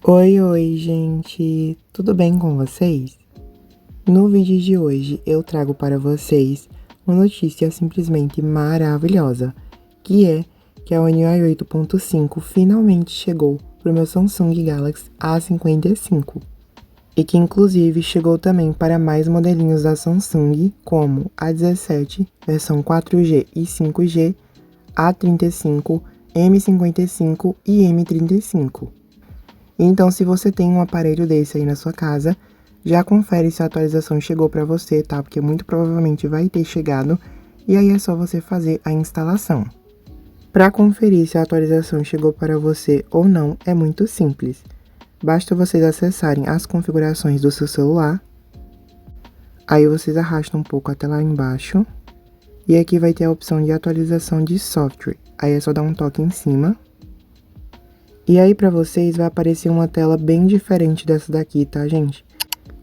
Oi, gente! Tudo bem com vocês? No vídeo de hoje eu trago para vocês uma notícia simplesmente maravilhosa, que a One UI 8.5 finalmente chegou para o meu Samsung Galaxy A55 e que inclusive chegou também para mais modelinhos da Samsung, como A17, versão 4G e 5G, A35, M55 e M35. Então, se você tem um aparelho desse aí na sua casa, já confere se a atualização chegou para você, tá? Porque muito provavelmente vai ter chegado, e aí é só você fazer a instalação. Para conferir se a atualização chegou para você ou não, é muito simples. Basta vocês acessarem as configurações do seu celular, aí vocês arrastam um pouco até lá embaixo, e aqui vai ter a opção de atualização de software, aí é só dar um toque em cima. E aí para vocês vai aparecer uma tela bem diferente dessa daqui, tá, gente?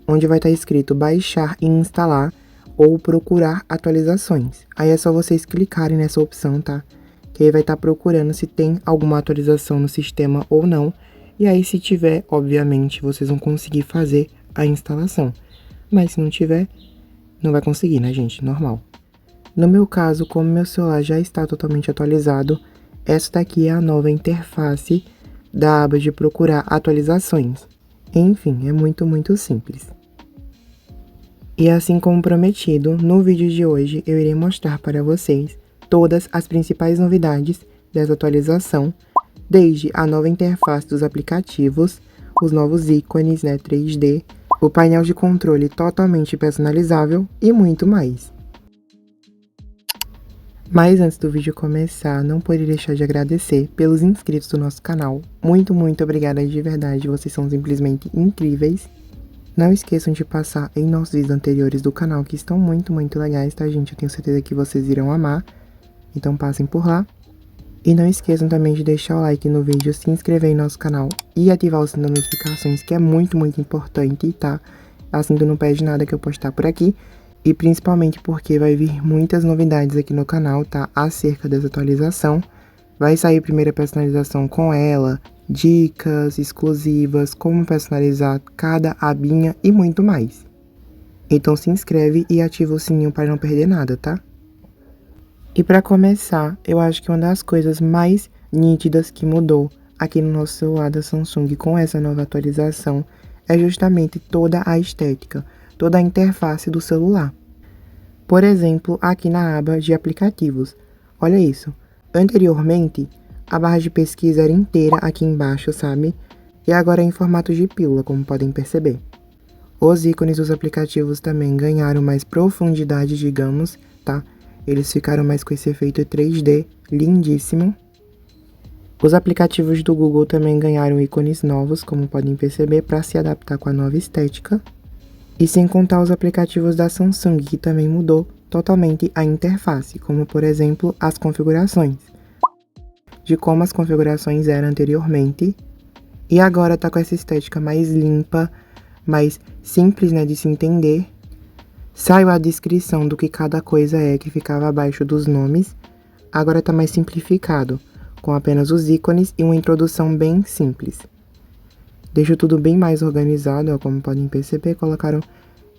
Onde vai estar escrito baixar e instalar ou procurar atualizações. Aí é só vocês clicarem nessa opção, tá? Que aí vai estar procurando se tem alguma atualização no sistema ou não. E aí se tiver, obviamente, vocês vão conseguir fazer a instalação. Mas se não tiver, não vai conseguir, né, gente? Normal. No meu caso, como meu celular já está totalmente atualizado, essa daqui é a nova interface da aba de procurar atualizações. Enfim, é muito simples. E assim como prometido, no vídeo de hoje eu irei mostrar para vocês todas as principais novidades dessa atualização, desde a nova interface dos aplicativos, os novos ícones 3D, o painel de controle totalmente personalizável e muito mais. Mas antes do vídeo começar, não poderia deixar de agradecer pelos inscritos do nosso canal. Muito obrigada de verdade, vocês são simplesmente incríveis. Não esqueçam de passar em nossos vídeos anteriores do canal, que estão muito legais, tá, gente? Eu tenho certeza que vocês irão amar. Então passem por lá. E não esqueçam também de deixar o like no vídeo, se inscrever em nosso canal e ativar o sininho das notificações, que é muito importante, tá? Assim tu não perde nada que eu postar por aqui. E principalmente porque vai vir muitas novidades aqui no canal, tá? Acerca dessa atualização. Vai sair primeira personalização com ela, dicas exclusivas, como personalizar cada abinha e muito mais. Então se inscreve e ativa o sininho para não perder nada, tá? E para começar, eu acho que uma das coisas mais nítidas que mudou aqui no nosso celular da Samsung com essa nova atualização é justamente toda a estética, toda a interface do celular. Por exemplo, aqui na aba de aplicativos. Olha isso. Anteriormente, a barra de pesquisa era inteira aqui embaixo, sabe? E agora é em formato de pílula, como podem perceber. Os ícones dos aplicativos também ganharam mais profundidade, digamos, tá? Eles ficaram mais com esse efeito 3D lindíssimo. Os aplicativos do Google também ganharam ícones novos, como podem perceber, para se adaptar com a nova estética. E sem contar os aplicativos da Samsung, que também mudou totalmente a interface, como por exemplo as configurações. De como as configurações eram anteriormente, e agora tá com essa estética mais limpa, mais simples, né, de se entender. Saiu a descrição do que cada coisa é, que ficava abaixo dos nomes, agora tá mais simplificado, com apenas os ícones e uma introdução bem simples. Deixou tudo bem mais organizado, ó, como podem perceber, colocaram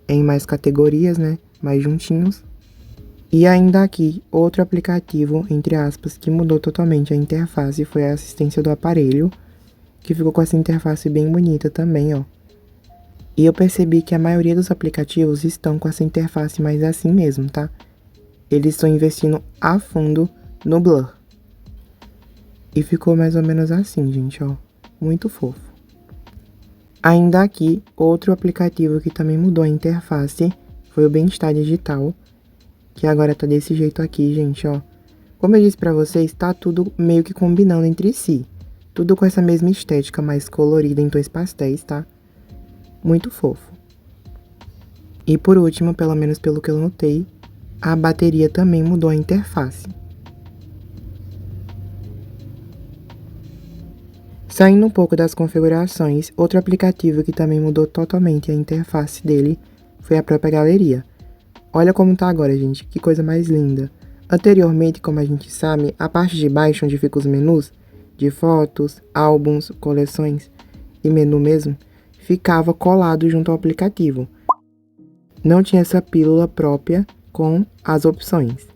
em mais categorias, né, mais juntinhos. E ainda aqui, outro aplicativo, entre aspas, que mudou totalmente a interface foi a assistência do aparelho, que ficou com essa interface bem bonita também, ó. E eu percebi que a maioria dos aplicativos estão com essa interface mais assim mesmo, tá? Eles estão investindo a fundo no blur. E ficou mais ou menos assim, gente, ó. Muito fofo. Ainda aqui, outro aplicativo que também mudou a interface foi o Bem-Estar Digital, que agora tá desse jeito aqui, gente, ó. Como eu disse pra vocês, tá tudo meio que combinando entre si. Tudo com essa mesma estética mais colorida em tons pastéis, tá? Muito fofo. E por último, pelo menos pelo que eu notei, a bateria também mudou a interface. Saindo um pouco das configurações, outro aplicativo que também mudou totalmente a interface dele foi a própria galeria. Olha como tá agora, gente, que coisa mais linda. Anteriormente, como a gente sabe, a parte de baixo onde ficam os menus de fotos, álbuns, coleções, e menu mesmo, ficava colado junto ao aplicativo. Não tinha essa pílula própria com as opções.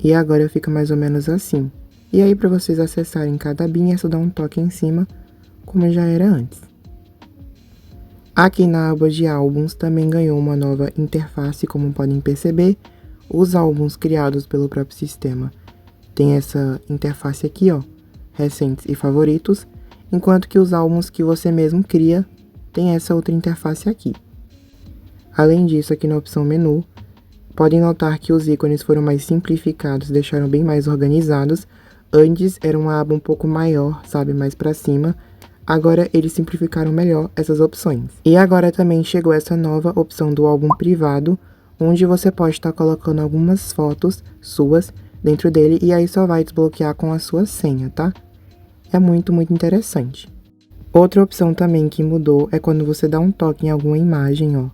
E agora fica mais ou menos assim. E aí, para vocês acessarem cada abinha, é só dar um toque em cima, como já era antes. Aqui na aba de álbuns também ganhou uma nova interface, como podem perceber. Os álbuns criados pelo próprio sistema tem essa interface aqui, ó, recentes e favoritos, enquanto que os álbuns que você mesmo cria tem essa outra interface aqui. Além disso, aqui na opção menu, podem notar que os ícones foram mais simplificados, deixaram bem mais organizados. Antes era uma aba um pouco maior, sabe, mais para cima. Agora eles simplificaram melhor essas opções. E agora também chegou essa nova opção do álbum privado, onde você pode estar colocando algumas fotos suas dentro dele e aí só vai desbloquear com a sua senha, tá? É muito interessante. Outra opção também que mudou é quando você dá um toque em alguma imagem, ó.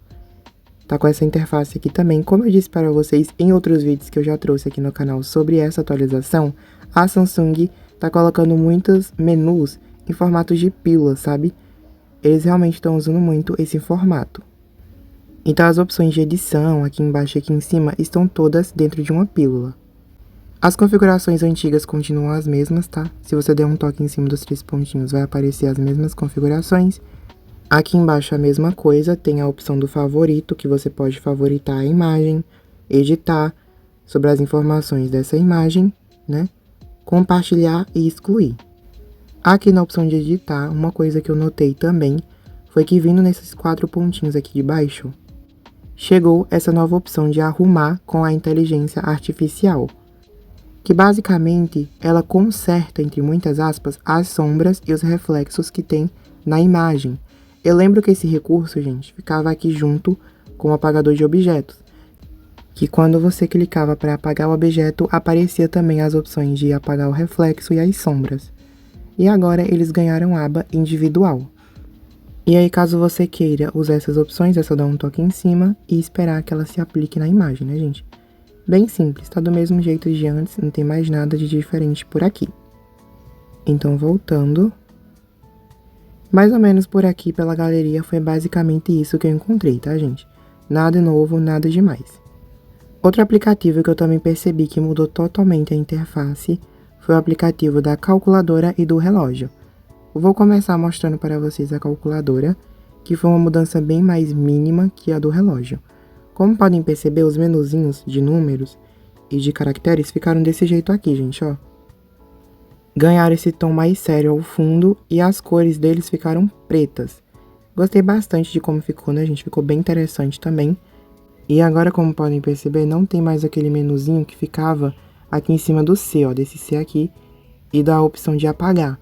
Tá com essa interface aqui também. Como eu disse para vocês em outros vídeos que eu já trouxe aqui no canal sobre essa atualização, a Samsung tá colocando muitos menus em formato de pílula, sabe? Eles realmente estão usando muito esse formato. Então as opções de edição aqui embaixo e aqui em cima estão todas dentro de uma pílula. As configurações antigas continuam as mesmas, tá? Se você der um toque em cima dos 3 pontinhos, vai aparecer as mesmas configurações. Aqui embaixo a mesma coisa, tem a opção do favorito, que você pode favoritar a imagem, editar sobre as informações dessa imagem, né? Compartilhar e excluir. Aqui na opção de editar, uma coisa que eu notei também foi que vindo nesses 4 pontinhos aqui de baixo, chegou essa nova opção de arrumar com a inteligência artificial, que basicamente ela conserta, entre muitas aspas, as sombras e os reflexos que tem na imagem. Eu lembro que esse recurso, gente, ficava aqui junto com o apagador de objetos, que quando você clicava para apagar o objeto, aparecia também as opções de apagar o reflexo e as sombras. E agora eles ganharam aba individual. E aí, caso você queira usar essas opções, é só dar um toque em cima e esperar que ela se aplique na imagem, né, gente? Bem simples, tá do mesmo jeito de antes, não tem mais nada de diferente por aqui. Então, voltando. Mais ou menos por aqui, pela galeria, foi basicamente isso que eu encontrei, tá, gente? Nada novo, nada demais. Outro aplicativo que eu também percebi que mudou totalmente a interface foi o aplicativo da calculadora e do relógio. Eu vou começar mostrando para vocês a calculadora, que foi uma mudança bem mais mínima que a do relógio. Como podem perceber, os menuzinhos de números e de caracteres ficaram desse jeito aqui, gente, ó. Ganharam esse tom mais sério ao fundo e as cores deles ficaram pretas. Gostei bastante de como ficou, né, gente? Ficou bem interessante também. E agora, como podem perceber, não tem mais aquele menuzinho que ficava aqui em cima do C, ó, desse C aqui, e da opção de apagar.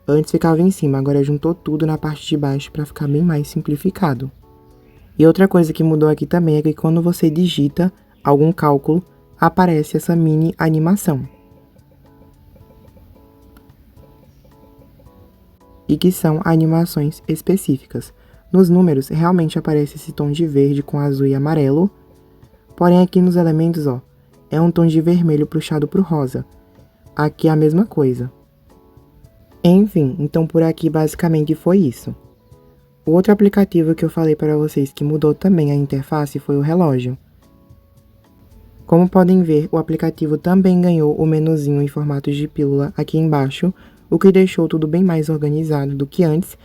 Antes ficava em cima, agora juntou tudo na parte de baixo para ficar bem mais simplificado. E outra coisa que mudou aqui também é que quando você digita algum cálculo, aparece essa mini animação. E que são animações específicas. Nos números, realmente aparece esse tom de verde com azul e amarelo. Porém, aqui nos elementos, ó, é um tom de vermelho puxado pro rosa. Aqui é a mesma coisa. Enfim, então por aqui basicamente foi isso. O outro aplicativo que eu falei para vocês que mudou também a interface foi o relógio. Como podem ver, o aplicativo também ganhou o menuzinho em formato de pílula aqui embaixo, o que deixou tudo bem mais organizado do que antes.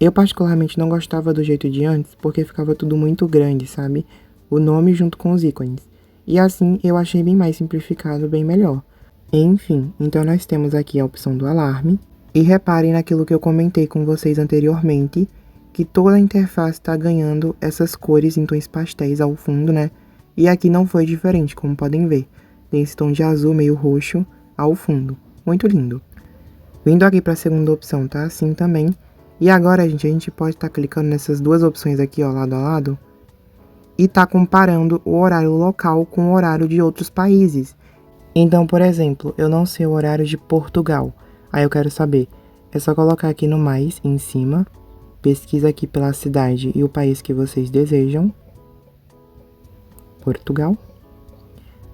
Eu particularmente não gostava do jeito de antes, porque ficava tudo muito grande, sabe? O nome junto com os ícones. E assim eu achei bem mais simplificado, bem melhor. Enfim, então nós temos aqui a opção do alarme. E reparem naquilo que eu comentei com vocês anteriormente, que toda a interface está ganhando essas cores em tons pastéis ao fundo, né? E aqui não foi diferente, como podem ver. Tem esse tom de azul meio roxo ao fundo. Muito lindo. Vindo aqui para a segunda opção, tá assim também. E agora, gente, a gente pode estar clicando nessas duas opções aqui, ó, lado a lado. E tá comparando o horário local com o horário de outros países. Então, por exemplo, eu não sei o horário de Portugal. Aí eu quero saber. É só colocar aqui no mais, em cima. Pesquisa aqui pela cidade e o país que vocês desejam. Portugal.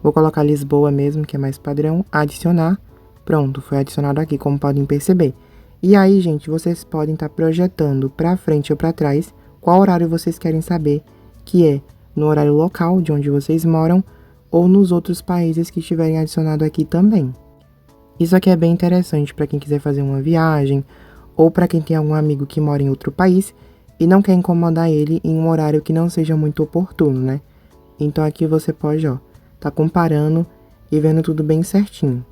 Vou colocar Lisboa mesmo, que é mais padrão. Adicionar. Pronto, foi adicionado aqui, como podem perceber. E aí, gente, vocês podem estar projetando para frente ou para trás qual horário vocês querem saber, que é no horário local de onde vocês moram ou nos outros países que estiverem adicionado aqui também. Isso aqui é bem interessante para quem quiser fazer uma viagem ou para quem tem algum amigo que mora em outro país e não quer incomodar ele em um horário que não seja muito oportuno, né? Então aqui você pode, ó, tá comparando e vendo tudo bem certinho.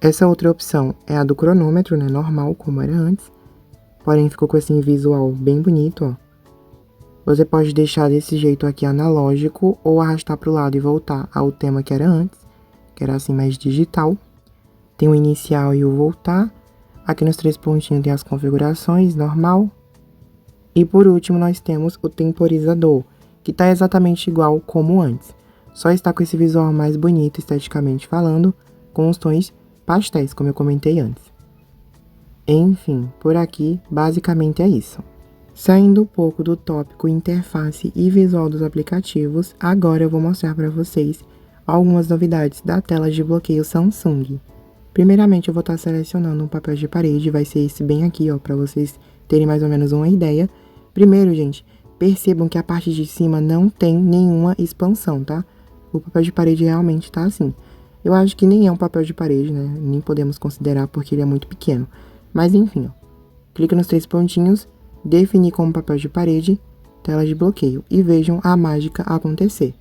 Essa outra opção é a do cronômetro, né, normal, como era antes, porém ficou com esse visual bem bonito, ó. Você pode deixar desse jeito aqui analógico ou arrastar para o lado e voltar ao tema que era antes, que era assim mais digital. Tem o inicial e o voltar. Aqui nos 3 pontinhos tem as configurações, normal. E por último nós temos o temporizador, que está exatamente igual como antes. Só está com esse visual mais bonito esteticamente falando, com os tons pastéis, como eu comentei antes. Enfim, por aqui basicamente é isso. Saindo um pouco do tópico interface e visual dos aplicativos, agora eu vou mostrar para vocês algumas novidades da tela de bloqueio Samsung. Primeiramente eu vou estar selecionando um papel de parede, vai ser esse bem aqui, ó, para vocês terem mais ou menos uma ideia. Primeiro, gente, percebam que a parte de cima não tem nenhuma expansão, tá? O papel de parede realmente tá assim. Eu acho que nem é um papel de parede, né? Nem podemos considerar porque ele é muito pequeno. Mas enfim, ó. Clica nos 3 pontinhos, definir como papel de parede, tela de bloqueio. E vejam a mágica acontecer.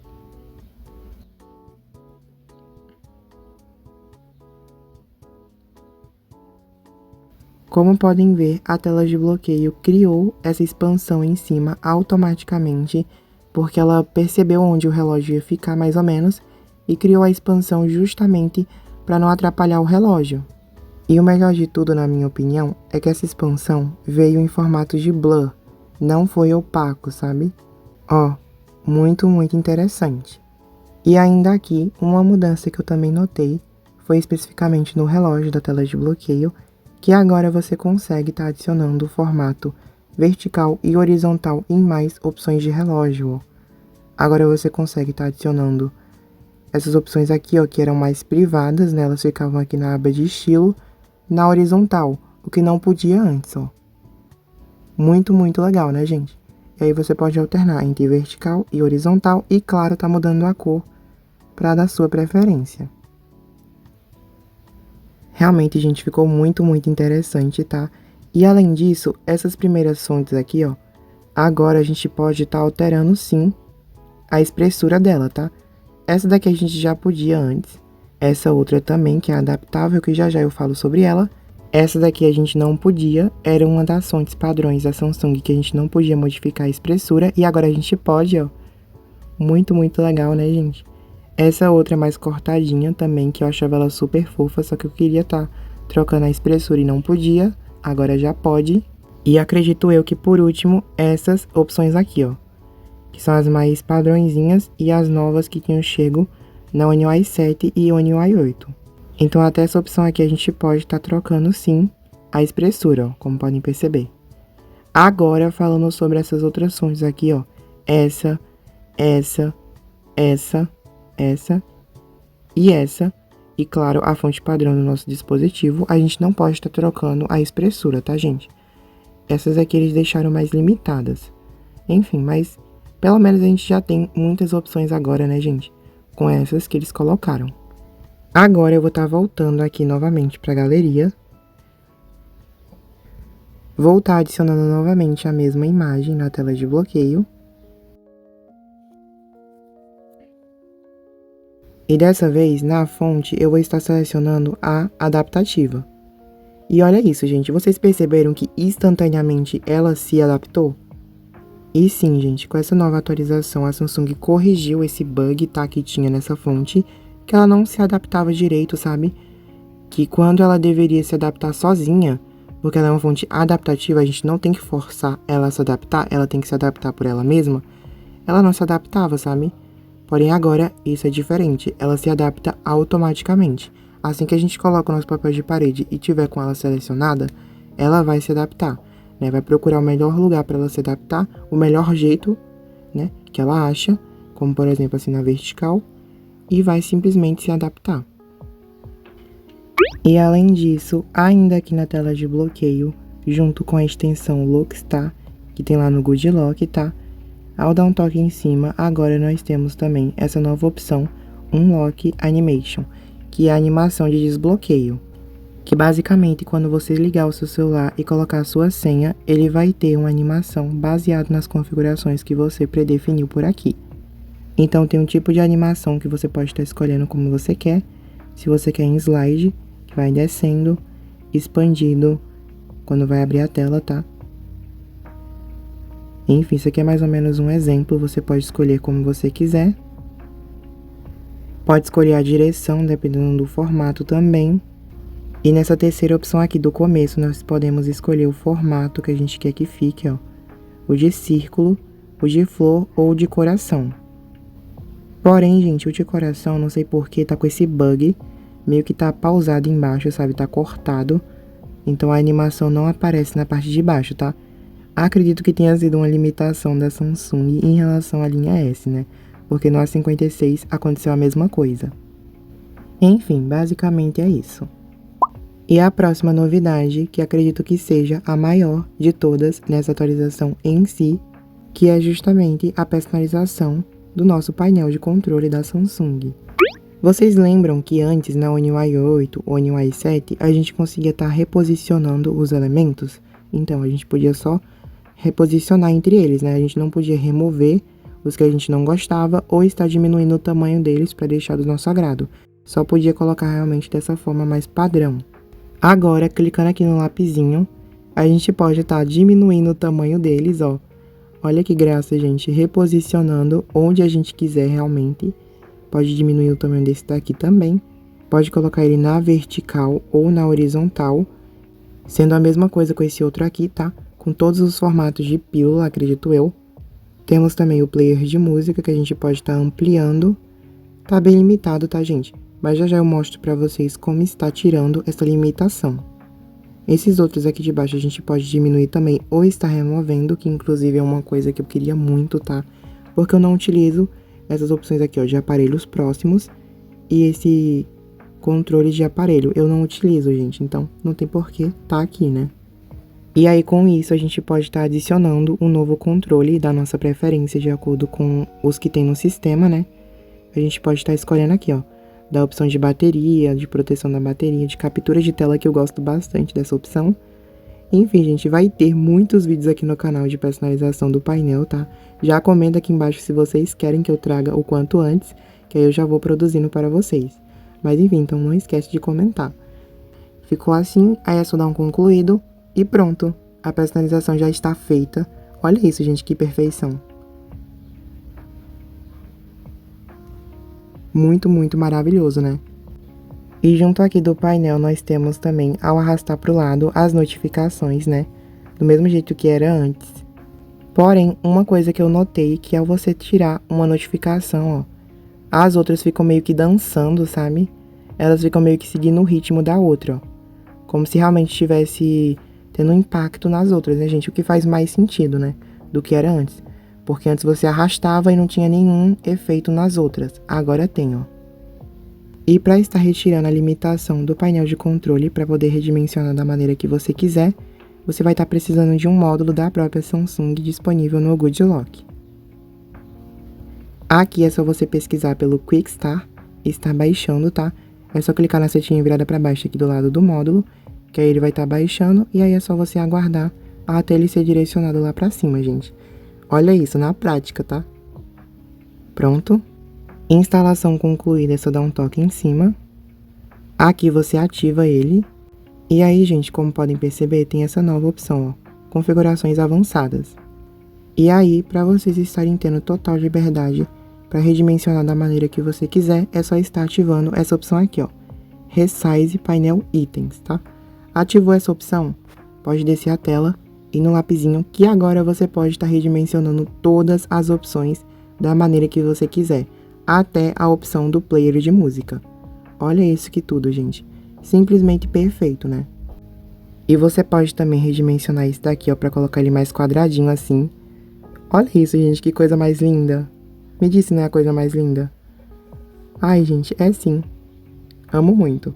Como podem ver, a tela de bloqueio criou essa expansão em cima automaticamente, porque ela percebeu onde o relógio ia ficar mais ou menos e criou a expansão justamente para não atrapalhar o relógio. E o melhor de tudo, na minha opinião, é que essa expansão veio em formato de blur, não foi opaco, sabe? Ó, muito interessante. E ainda aqui, uma mudança que eu também notei foi especificamente no relógio da tela de bloqueio, que agora você consegue estar adicionando o formato vertical e horizontal em mais opções de relógio. Agora você consegue estar adicionando essas opções aqui, ó, que eram mais privadas, né? Elas ficavam aqui na aba de estilo, na horizontal, o que não podia antes, ó. Muito legal, né, gente? E aí você pode alternar entre vertical e horizontal e, claro, tá mudando a cor para da sua preferência. Realmente, gente, ficou muito interessante, tá? E além disso, essas primeiras fontes aqui, ó, agora a gente pode estar alterando sim a espessura dela, tá? Essa daqui a gente já podia antes. Essa outra também, que é adaptável, que já eu falo sobre ela. Essa daqui a gente não podia, era uma das fontes padrões da Samsung que a gente não podia modificar a espessura. E agora a gente pode, ó. Muito legal, né, gente? Essa outra é mais cortadinha também, que eu achava ela super fofa, só que eu queria estar trocando a espessura e não podia, agora já pode. E acredito eu que por último, essas opções aqui, ó, que são as mais padrõezinhas e as novas que tinham chego na One UI 7 e One UI 8. Então até essa opção aqui a gente pode estar trocando sim a espessura, ó, como podem perceber. Agora falando sobre essas outras fontes aqui, ó, essa e essa, e claro, a fonte padrão do nosso dispositivo, a gente não pode estar trocando a espessura, tá, gente? Essas aqui eles deixaram mais limitadas. Enfim, mas pelo menos a gente já tem muitas opções agora, né, gente? Com essas que eles colocaram. Agora eu vou estar voltando aqui novamente para a galeria. Vou estar adicionando novamente a mesma imagem na tela de bloqueio. E dessa vez, na fonte, eu vou estar selecionando a adaptativa. E olha isso, gente. Vocês perceberam que instantaneamente ela se adaptou? E sim, gente, com essa nova atualização, a Samsung corrigiu esse bug, tá, que tinha nessa fonte, que ela não se adaptava direito, sabe? Que quando ela deveria se adaptar sozinha, porque ela é uma fonte adaptativa, a gente não tem que forçar ela a se adaptar, ela tem que se adaptar por ela mesma, ela não se adaptava, sabe? Porém agora isso é diferente, ela se adapta automaticamente. Assim que a gente coloca o nosso papel de parede e tiver com ela selecionada, ela vai se adaptar, né? Vai procurar o melhor lugar para ela se adaptar, o melhor jeito, né, que ela acha, como por exemplo assim na vertical, e vai simplesmente se adaptar. E além disso, ainda aqui na tela de bloqueio, junto com a extensão Lockstar, que tem lá no Good Lock, tá? Ao dar um toque em cima, agora nós temos também essa nova opção, Unlock Animation, que é a animação de desbloqueio. Que basicamente, quando você ligar o seu celular e colocar a sua senha, ele vai ter uma animação baseada nas configurações que você predefiniu por aqui. Então tem um tipo de animação que você pode estar escolhendo como você quer. Se você quer em slide, que vai descendo, expandido, quando vai abrir a tela, tá? Enfim, isso aqui é mais ou menos um exemplo, você pode escolher como você quiser. Pode escolher a direção, dependendo do formato também. E nessa terceira opção aqui do começo, nós podemos escolher o formato que a gente quer que fique, ó. O de círculo, o de flor ou o de coração. Porém, gente, o de coração, não sei porquê, tá com esse bug. Meio que tá pausado embaixo, sabe? Tá cortado. Então a animação não aparece na parte de baixo, tá? Acredito que tenha sido uma limitação da Samsung em relação à linha S, né? Porque no A56 aconteceu a mesma coisa. Enfim, basicamente é isso. E a próxima novidade, que acredito que seja a maior de todas nessa atualização em si, que é justamente a personalização do nosso painel de controle da Samsung. Vocês lembram que antes na One UI 8 ou One UI 7 a gente conseguia estar reposicionando os elementos? Então a gente podia só reposicionar entre eles, né? A gente não podia remover os que a gente não gostava ou estar diminuindo o tamanho deles para deixar do nosso agrado. Só podia colocar realmente dessa forma mais padrão. Agora, clicando aqui no lapisinho, a gente pode estar diminuindo o tamanho deles, ó. Olha que graça, gente, reposicionando onde a gente quiser realmente. Pode diminuir o tamanho desse daqui também. Pode colocar ele na vertical ou na horizontal, sendo a mesma coisa com esse outro aqui, tá? Com todos os formatos de pílula, acredito eu. Temos também o player de música, que a gente pode estar ampliando. Tá bem limitado, tá, gente? Mas já eu mostro pra vocês como está tirando essa limitação. Esses outros aqui de baixo a gente pode diminuir também ou estar removendo, que inclusive é uma coisa que eu queria muito, tá? Porque eu não utilizo essas opções aqui, ó, de aparelhos próximos e esse controle de aparelho. Eu não utilizo, gente, então não tem porquê tá aqui, né? E aí com isso a gente pode estar adicionando um novo controle da nossa preferência de acordo com os que tem no sistema, né? A gente pode estar escolhendo aqui, ó, da opção de bateria, de proteção da bateria, de captura de tela, que eu gosto bastante dessa opção. Enfim, gente, vai ter muitos vídeos aqui no canal de personalização do painel, tá? Já comenta aqui embaixo se vocês querem que eu traga o quanto antes, que aí eu já vou produzindo para vocês. Mas enfim, então não esquece de comentar. Ficou assim, aí é só dar um concluído e pronto. A personalização já está feita. Olha isso, gente, que perfeição. Muito, muito maravilhoso, né? E junto aqui do painel nós temos também, ao arrastar para o lado, as notificações, né? Do mesmo jeito que era antes. Porém, uma coisa que eu notei, que ao você tirar uma notificação, ó, as outras ficam meio que dançando, sabe? Elas ficam meio que seguindo o ritmo da outra, ó. Como se realmente estivesse tendo um impacto nas outras, né, gente? O que faz mais sentido, né? Do que era antes. Porque antes você arrastava e não tinha nenhum efeito nas outras. Agora tem, ó. E para estar retirando a limitação do painel de controle para poder redimensionar da maneira que você quiser, você vai estar precisando de um módulo da própria Samsung disponível no Good Lock. Aqui é só você pesquisar pelo Quick Start e estar baixando, tá? É só clicar na setinha virada para baixo aqui do lado do módulo, que aí ele vai estar baixando e aí é só você aguardar até ele ser direcionado lá para cima, gente. Olha isso na prática, tá? Pronto. Instalação concluída, é só dar um toque em cima. Aqui você ativa ele. E aí, gente, como podem perceber, tem essa nova opção, ó, configurações avançadas. E aí, para vocês estarem tendo total liberdade para redimensionar da maneira que você quiser, é só estar ativando essa opção aqui, ó, Resize Painel Itens, tá? Ativou essa opção, pode descer a tela e no lapisinho que agora você pode estar redimensionando todas as opções da maneira que você quiser, até a opção do player de música. Olha isso que tudo, gente. Simplesmente perfeito, né? E você pode também redimensionar isso daqui, ó, pra colocar ele mais quadradinho assim. Olha isso, gente, que coisa mais linda. Me disse, não é a coisa mais linda? Ai, gente, é sim. Amo muito.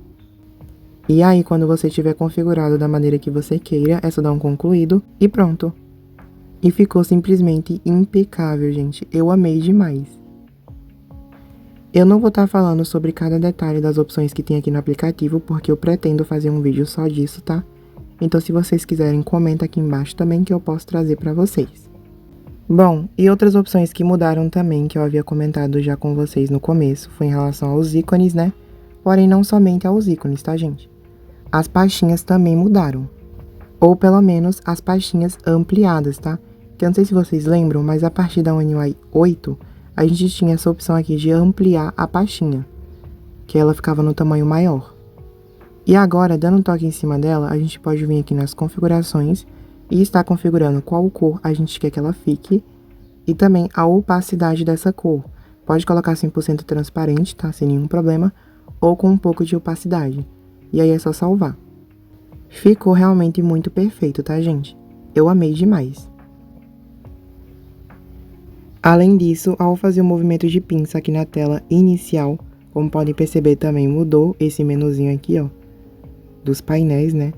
E aí, quando você tiver configurado da maneira que você queira, é só dar um concluído e pronto. E ficou simplesmente impecável, gente. Eu amei demais. Eu não vou estar falando sobre cada detalhe das opções que tem aqui no aplicativo, porque eu pretendo fazer um vídeo só disso, tá? Então, se vocês quiserem, comenta aqui embaixo também que eu posso trazer para vocês. Bom, e outras opções que mudaram também, que eu havia comentado já com vocês no começo, foi em relação aos ícones, né? Porém, não somente aos ícones, tá, gente? As pastinhas também mudaram. Ou pelo menos as pastinhas ampliadas, tá? Que eu não sei se vocês lembram, mas a partir da One UI 8, a gente tinha essa opção aqui de ampliar a pastinha, que ela ficava no tamanho maior. E agora, dando um toque em cima dela, a gente pode vir aqui nas configurações e estar configurando qual cor a gente quer que ela fique e também a opacidade dessa cor. Pode colocar 100% transparente, tá? Sem nenhum problema, ou com um pouco de opacidade. E aí é só salvar. Ficou realmente muito perfeito, tá, gente? Eu amei demais. Além disso, ao fazer o movimento de pinça aqui na tela inicial, como podem perceber também mudou esse menuzinho aqui, ó, dos painéis, né,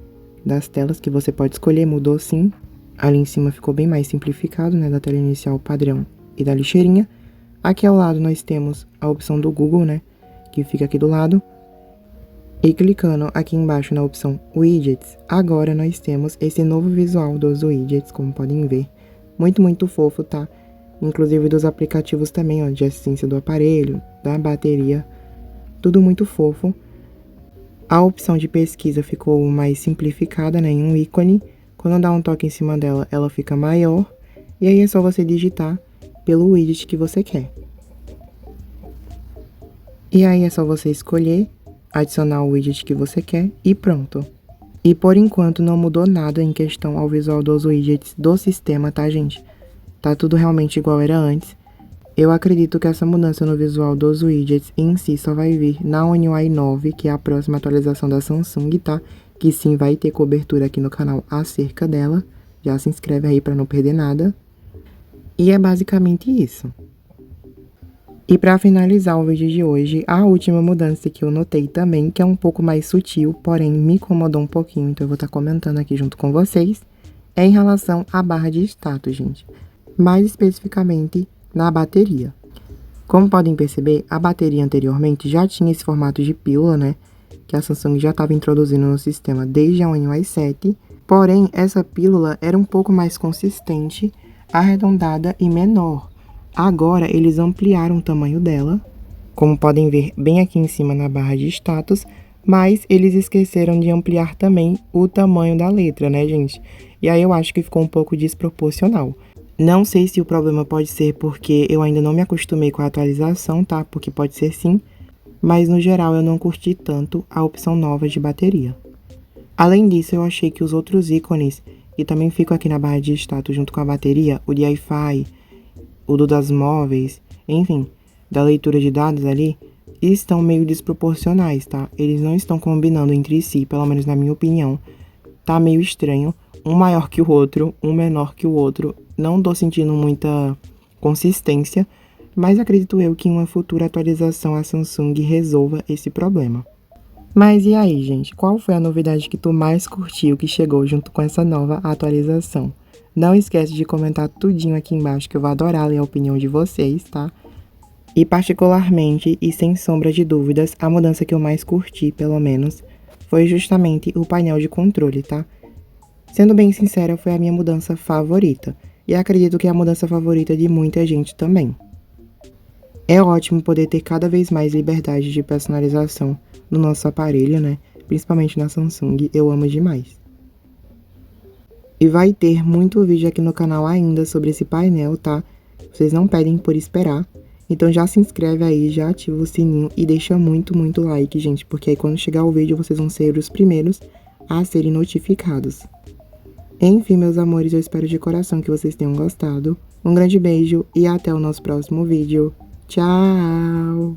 das telas que você pode escolher, mudou sim. Ali em cima ficou bem mais simplificado, né, da tela inicial padrão e da lixeirinha. Aqui ao lado nós temos a opção do Google, né, que fica aqui do lado. E clicando aqui embaixo na opção Widgets, agora nós temos esse novo visual dos widgets, como podem ver. Muito, muito fofo, tá? Inclusive dos aplicativos também, ó, de assistência do aparelho, da bateria. Tudo muito fofo. A opção de pesquisa ficou mais simplificada, né, em um ícone. Quando dá um toque em cima dela, ela fica maior. E aí é só você digitar pelo widget que você quer. E aí é só você escolher, adicionar o widget que você quer e pronto. E por enquanto não mudou nada em questão ao visual dos widgets do sistema, tá, gente? Tá tudo realmente igual era antes. Eu acredito que essa mudança no visual dos widgets em si só vai vir na One UI 9, que é a próxima atualização da Samsung, tá? Que sim vai ter cobertura aqui no canal acerca dela. Já se inscreve aí para não perder nada. E é basicamente isso. E para finalizar o vídeo de hoje, a última mudança que eu notei também, que é um pouco mais sutil, porém me incomodou um pouquinho, então eu vou estar comentando aqui junto com vocês, é em relação à barra de status, gente. Mais especificamente na bateria. Como podem perceber, a bateria anteriormente já tinha esse formato de pílula, né? Que a Samsung já estava introduzindo no sistema desde a One UI 7. Porém, essa pílula era um pouco mais consistente, arredondada e menor. Agora, eles ampliaram o tamanho dela, como podem ver bem aqui em cima na barra de status, mas eles esqueceram de ampliar também o tamanho da letra, né, gente? E aí eu acho que ficou um pouco desproporcional. Não sei se o problema pode ser porque eu ainda não me acostumei com a atualização, tá? Porque pode ser sim, mas no geral eu não curti tanto a opção nova de bateria. Além disso, eu achei que os outros ícones, que também ficam aqui na barra de status junto com a bateria, o de Wi-Fi, o do das móveis, enfim, da leitura de dados ali, estão meio desproporcionais, tá? Eles não estão combinando entre si, pelo menos na minha opinião. Tá meio estranho, um maior que o outro, um menor que o outro. Não tô sentindo muita consistência, mas acredito eu que em uma futura atualização a Samsung resolva esse problema. Mas e aí, gente? Qual foi a novidade que tu mais curtiu que chegou junto com essa nova atualização? Não esquece de comentar tudinho aqui embaixo que eu vou adorar ler a opinião de vocês, tá? E particularmente, e sem sombra de dúvidas, a mudança que eu mais curti, pelo menos, foi justamente o painel de controle, tá? Sendo bem sincera, foi a minha mudança favorita. E acredito que é a mudança favorita de muita gente também. É ótimo poder ter cada vez mais liberdade de personalização no nosso aparelho, né? Principalmente na Samsung, eu amo demais. E vai ter muito vídeo aqui no canal ainda sobre esse painel, tá? Vocês não pedem por esperar. Então já se inscreve aí, já ativa o sininho e deixa muito, muito like, gente. Porque aí quando chegar o vídeo, vocês vão ser os primeiros a serem notificados. Enfim, meus amores, eu espero de coração que vocês tenham gostado. Um grande beijo e até o nosso próximo vídeo. Tchau!